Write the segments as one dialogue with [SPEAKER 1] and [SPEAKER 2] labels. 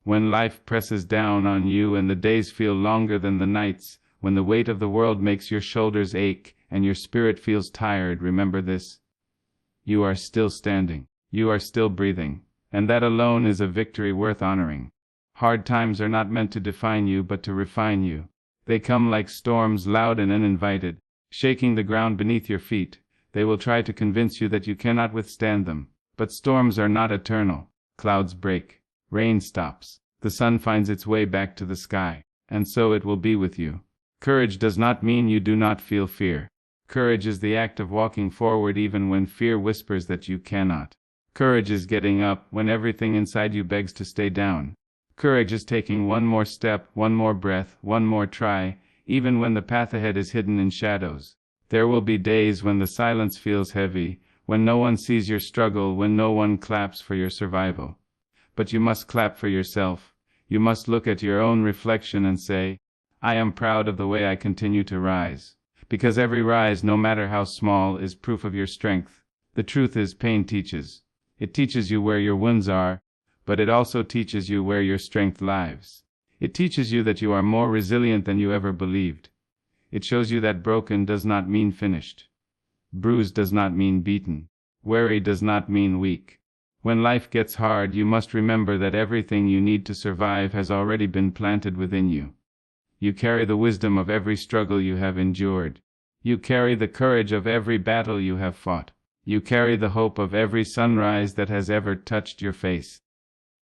[SPEAKER 1] When life presses down on you and the days feel longer than the nights, when the weight of the world makes your shoulders ache and your spirit feels tired, remember this. You are still standing. You are still breathing. And that alone is a victory worth honoring. Hard times are not meant to define you but to refine you. They come like storms, loud and uninvited, shaking the ground beneath your feet. They will try to convince you that you cannot withstand them. But storms are not eternal. Clouds break. Rain stops. The sun finds its way back to the sky. And so it will be with you. Courage does not mean you do not feel fear. Courage is the act of walking forward even when fear whispers that you cannot. Courage is getting up when everything inside you begs to stay down. Courage is taking one more step, one more breath, one more try, even when the path ahead is hidden in shadows. There will be days when the silence feels heavy, when no one sees your struggle, when no one claps for your survival. But you must clap for yourself. You must look at your own reflection and say, I am proud of the way I continue to rise. Because every rise, no matter how small, is proof of your strength. The truth is, pain teaches. It teaches you where your wounds are, but it also teaches you where your strength lies. It teaches you that you are more resilient than you ever believed. It shows you that broken does not mean finished. Bruised does not mean beaten. Weary does not mean weak. When life gets hard, you must remember that everything you need to survive has already been planted within you. You carry the wisdom of every struggle you have endured. You carry the courage of every battle you have fought. You carry the hope of every sunrise that has ever touched your face.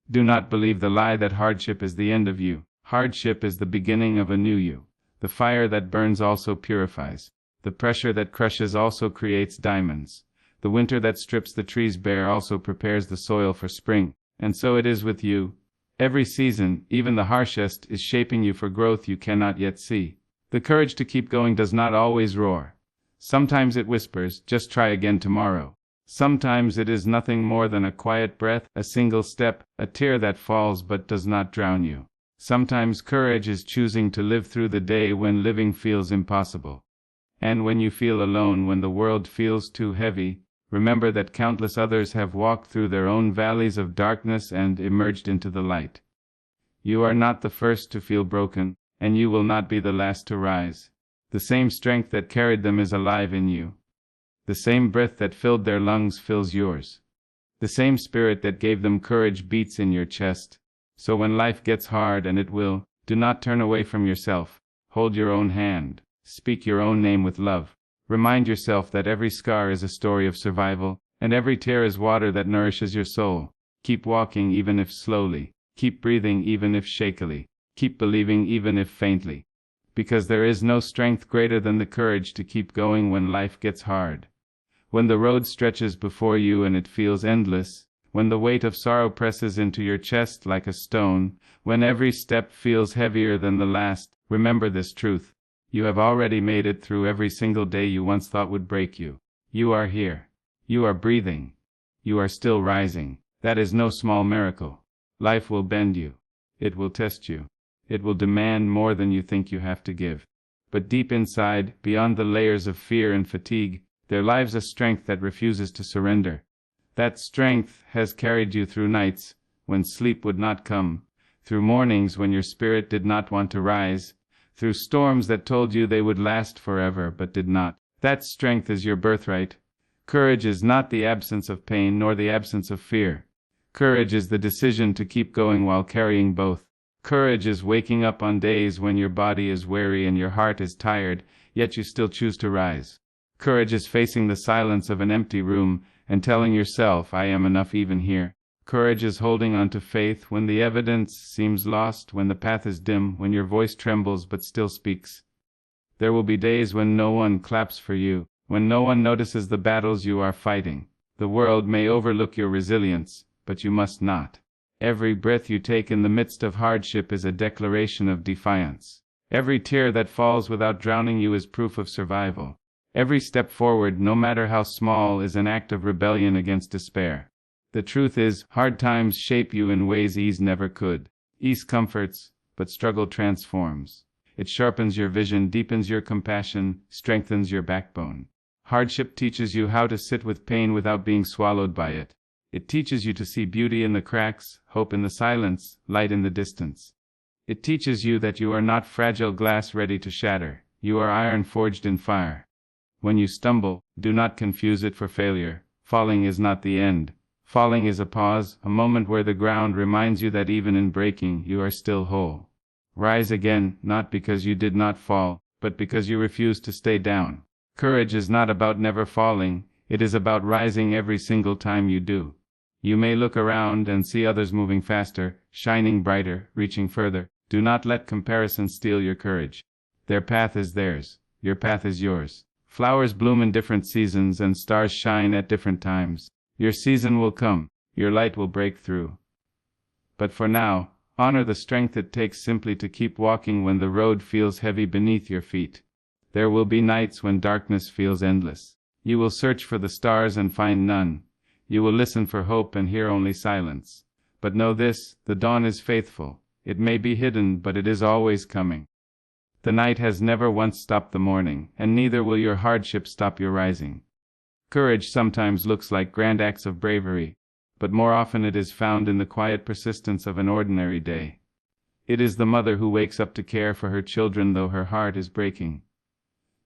[SPEAKER 1] Do not believe the lie that hardship is the end of you. Hardship is the beginning of a new you. The fire that burns also purifies. The pressure that crushes also creates diamonds. The winter that strips the trees bare also prepares the soil for spring. And so it is with you. Every season, even the harshest, is shaping you for growth you cannot yet see. The courage to keep going does not always roar. Sometimes it whispers, just try again tomorrow. Sometimes it is nothing more than a quiet breath, a single step, a tear that falls but does not drown you. Sometimes courage is choosing to live through the day when living feels impossible. And when you feel alone, when the world feels too heavy, remember that countless others have walked through their own valleys of darkness and emerged into the light. You are not the first to feel broken, and you will not be the last to rise. The same strength that carried them is alive in you. The same breath that filled their lungs fills yours. The same spirit that gave them courage beats in your chest. So when life gets hard, and it will, do not turn away from yourself. Hold your own hand. Speak your own name with love. Remind yourself that every scar is a story of survival, and every tear is water that nourishes your soul. Keep walking even if slowly. Keep breathing even if shakily. Keep believing even if faintly. Because there is no strength greater than the courage to keep going when life gets hard. When the road stretches before you and it feels endless, when the weight of sorrow presses into your chest like a stone, when every step feels heavier than the last, remember this truth. You have already made it through every single day you once thought would break you. You are here. You are breathing. You are still rising. That is no small miracle. Life will bend you. It will test you. It will demand more than you think you have to give. But deep inside, beyond the layers of fear and fatigue, there lies a strength that refuses to surrender. That strength has carried you through nights when sleep would not come, through mornings when your spirit did not want to rise, through storms that told you they would last forever but did not. That strength is your birthright. Courage is not the absence of pain nor the absence of fear. Courage is the decision to keep going while carrying both. Courage is waking up on days when your body is weary and your heart is tired, yet you still choose to rise. Courage is facing the silence of an empty room and telling yourself, I am enough even here. Courage is holding on to faith when the evidence seems lost, when the path is dim, when your voice trembles but still speaks. There will be days when no one claps for you, when no one notices the battles you are fighting. The world may overlook your resilience, but you must not. Every breath you take in the midst of hardship is a declaration of defiance. Every tear that falls without drowning you is proof of survival. Every step forward, no matter how small, is an act of rebellion against despair. The truth is, hard times shape you in ways ease never could. Ease comforts, but struggle transforms. It sharpens your vision, deepens your compassion, strengthens your backbone. Hardship teaches you how to sit with pain without being swallowed by it. It teaches you to see beauty in the cracks, hope in the silence, light in the distance. It teaches you that you are not fragile glass ready to shatter. You are iron forged in fire. When you stumble, do not confuse it for failure. Falling is not the end. Falling is a pause, a moment where the ground reminds you that even in breaking, you are still whole. Rise again, not because you did not fall, but because you refuse to stay down. Courage is not about never falling, it is about rising every single time you do. You may look around and see others moving faster, shining brighter, reaching further. Do not let comparison steal your courage. Their path is theirs. Your path is yours. Flowers bloom in different seasons and stars shine at different times. Your season will come. Your light will break through. But for now, honor the strength it takes simply to keep walking when the road feels heavy beneath your feet. There will be nights when darkness feels endless. You will search for the stars and find none. You will listen for hope and hear only silence. But know this, the dawn is faithful. It may be hidden, but it is always coming. The night has never once stopped the morning, and neither will your hardship stop your rising. Courage sometimes looks like grand acts of bravery, but more often it is found in the quiet persistence of an ordinary day. It is the mother who wakes up to care for her children though her heart is breaking.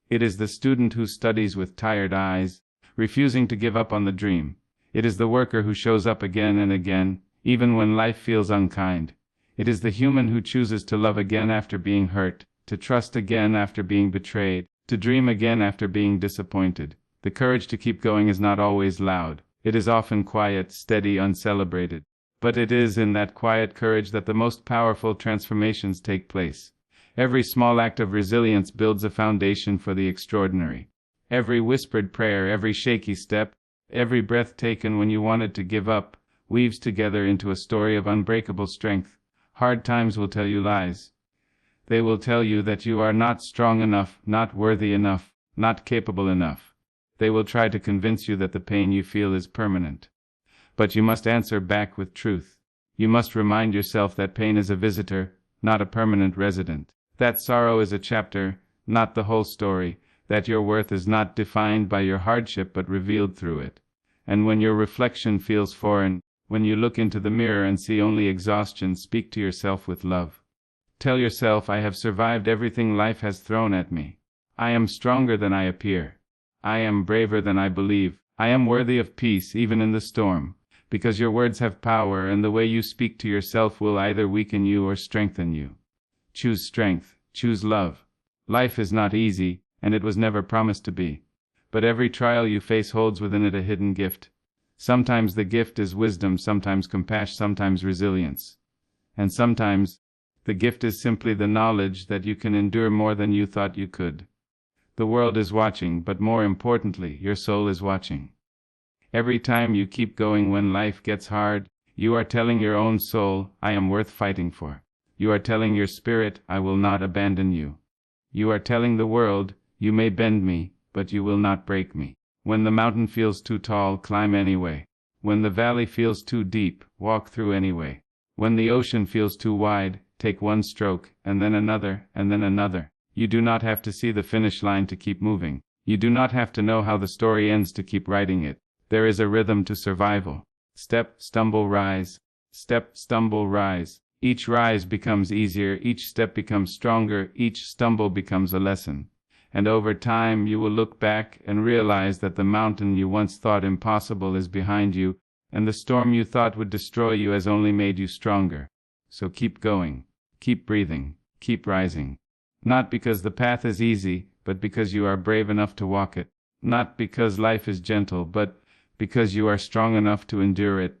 [SPEAKER 1] It is the student who studies with tired eyes, refusing to give up on the dream. It is the worker who shows up again and again, even when life feels unkind. It is the human who chooses to love again after being hurt, to trust again after being betrayed, to dream again after being disappointed. The courage to keep going is not always loud. It is often quiet, steady, uncelebrated. But it is in that quiet courage that the most powerful transformations take place. Every small act of resilience builds a foundation for the extraordinary. Every whispered prayer, every shaky step, every breath taken when you wanted to give up, weaves together into a story of unbreakable strength. Hard times will tell you lies. They will tell you that you are not strong enough, not worthy enough, not capable enough. They will try to convince you that the pain you feel is permanent. But you must answer back with truth. You must remind yourself that pain is a visitor, not a permanent resident. That sorrow is a chapter, not the whole story. That your worth is not defined by your hardship but revealed through it. And when your reflection feels foreign, when you look into the mirror and see only exhaustion, speak to yourself with love. Tell yourself, I have survived everything life has thrown at me. I am stronger than I appear. I am braver than I believe. I am worthy of peace even in the storm. Because your words have power, and the way you speak to yourself will either weaken you or strengthen you. Choose strength. Choose love. Life is not easy, and it was never promised to be. But every trial you face holds within it a hidden gift. Sometimes the gift is wisdom, sometimes compassion, sometimes resilience. And sometimes the gift is simply the knowledge that you can endure more than you thought you could. The world is watching, but more importantly, your soul is watching. Every time you keep going when life gets hard, you are telling your own soul, I am worth fighting for. You are telling your spirit, I will not abandon you. You are telling the world, you may bend me, but you will not break me. When the mountain feels too tall, climb anyway. When the valley feels too deep, walk through anyway. When the ocean feels too wide, take one stroke, and then another, and then another. You do not have to see the finish line to keep moving. You do not have to know how the story ends to keep writing it. There is a rhythm to survival. Step, stumble, rise. Step, stumble, rise. Each rise becomes easier, each step becomes stronger, each stumble becomes a lesson. And over time you will look back and realize that the mountain you once thought impossible is behind you, and the storm you thought would destroy you has only made you stronger. So keep going, keep breathing, keep rising. Not because the path is easy, but because you are brave enough to walk it. Not because life is gentle, but because you are strong enough to endure it.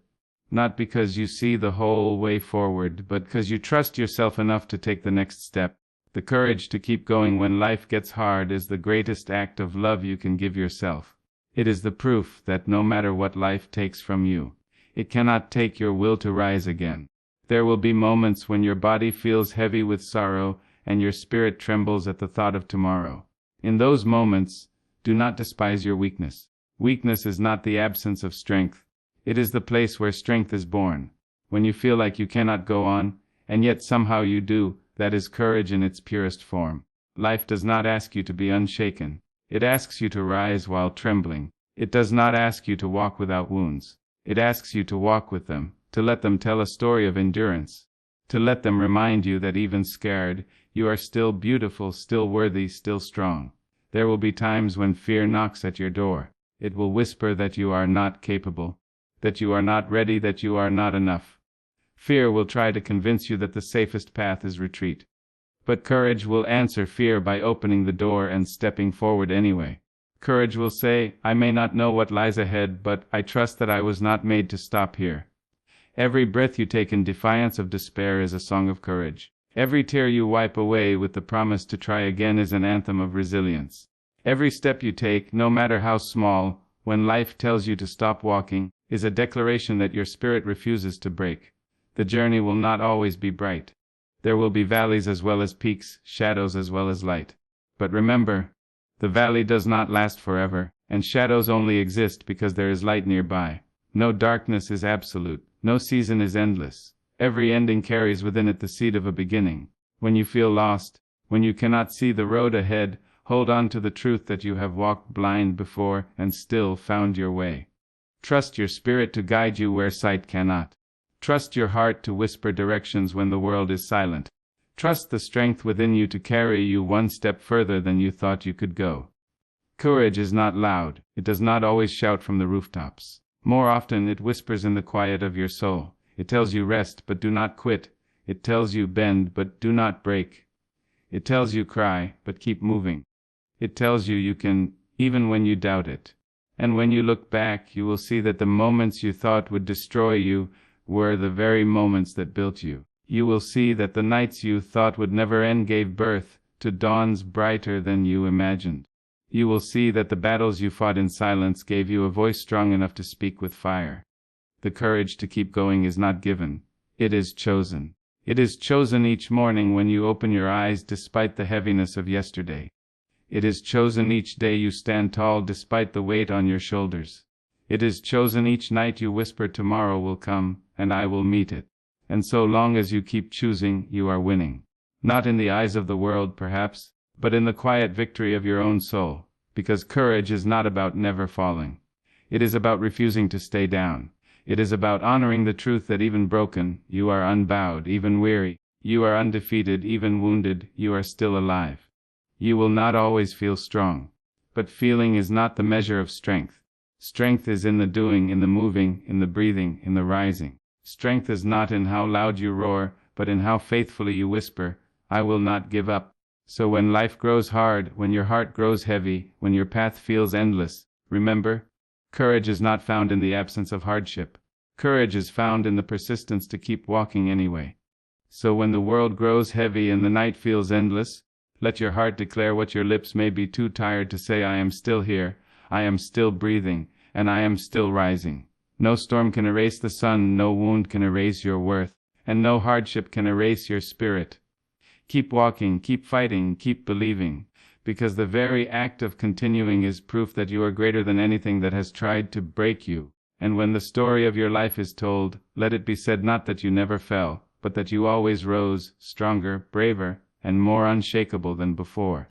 [SPEAKER 1] Not because you see the whole way forward, but because you trust yourself enough to take the next step. The courage to keep going when life gets hard is the greatest act of love you can give yourself. It is the proof that no matter what life takes from you, it cannot take your will to rise again. There will be moments when your body feels heavy with sorrow and your spirit trembles at the thought of tomorrow. In those moments, do not despise your weakness. Weakness is not the absence of strength. It is the place where strength is born. When you feel like you cannot go on, and yet somehow you do, that is courage in its purest form. Life does not ask you to be unshaken. It asks you to rise while trembling. It does not ask you to walk without wounds. It asks you to walk with them, to let them tell a story of endurance, to let them remind you that even scared, you are still beautiful, still worthy, still strong. There will be times when fear knocks at your door. It will whisper that you are not capable, that you are not ready, that you are not enough. Fear will try to convince you that the safest path is retreat. But courage will answer fear by opening the door and stepping forward anyway. Courage will say, I may not know what lies ahead, but I trust that I was not made to stop here. Every breath you take in defiance of despair is a song of courage. Every tear you wipe away with the promise to try again is an anthem of resilience. Every step you take, no matter how small, when life tells you to stop walking, is a declaration that your spirit refuses to break. The journey will not always be bright. There will be valleys as well as peaks, shadows as well as light. But remember, the valley does not last forever, and shadows only exist because there is light nearby. No darkness is absolute, no season is endless. Every ending carries within it the seed of a beginning. When you feel lost, when you cannot see the road ahead, hold on to the truth that you have walked blind before and still found your way. Trust your spirit to guide you where sight cannot. Trust your heart to whisper directions when the world is silent. Trust the strength within you to carry you one step further than you thought you could go. Courage is not loud. It does not always shout from the rooftops. More often it whispers in the quiet of your soul. It tells you rest, but do not quit. It tells you bend, but do not break. It tells you cry, but keep moving. It tells you can, even when you doubt it. And when you look back, you will see that the moments you thought would destroy you were the very moments that built you. You will see that the nights you thought would never end gave birth to dawns brighter than you imagined. You will see that the battles you fought in silence gave you a voice strong enough to speak with fire. The courage to keep going is not given. It is chosen. It is chosen each morning when you open your eyes despite the heaviness of yesterday. It is chosen each day you stand tall despite the weight on your shoulders. It is chosen each night you whisper tomorrow will come, and I will meet it. And so long as you keep choosing, you are winning. Not in the eyes of the world, perhaps, but in the quiet victory of your own soul. Because courage is not about never falling. It is about refusing to stay down. It is about honoring the truth that even broken, you are unbowed, even weary, you are undefeated, even wounded, you are still alive. You will not always feel strong. But feeling is not the measure of strength. Strength is in the doing, in the moving, in the breathing, in the rising. Strength is not in how loud you roar, but in how faithfully you whisper, I will not give up. So when life grows hard, when your heart grows heavy, when your path feels endless, remember, courage is not found in the absence of hardship. Courage is found in the persistence to keep walking anyway. So when the world grows heavy and the night feels endless, let your heart declare what your lips may be too tired to say, I am still here, I am still breathing, and I am still rising. No storm can erase the sun, no wound can erase your worth, and no hardship can erase your spirit. Keep walking, keep fighting, keep believing, because the very act of continuing is proof that you are greater than anything that has tried to break you. And when the story of your life is told, let it be said not that you never fell, but that you always rose, stronger, braver, and more unshakable than before.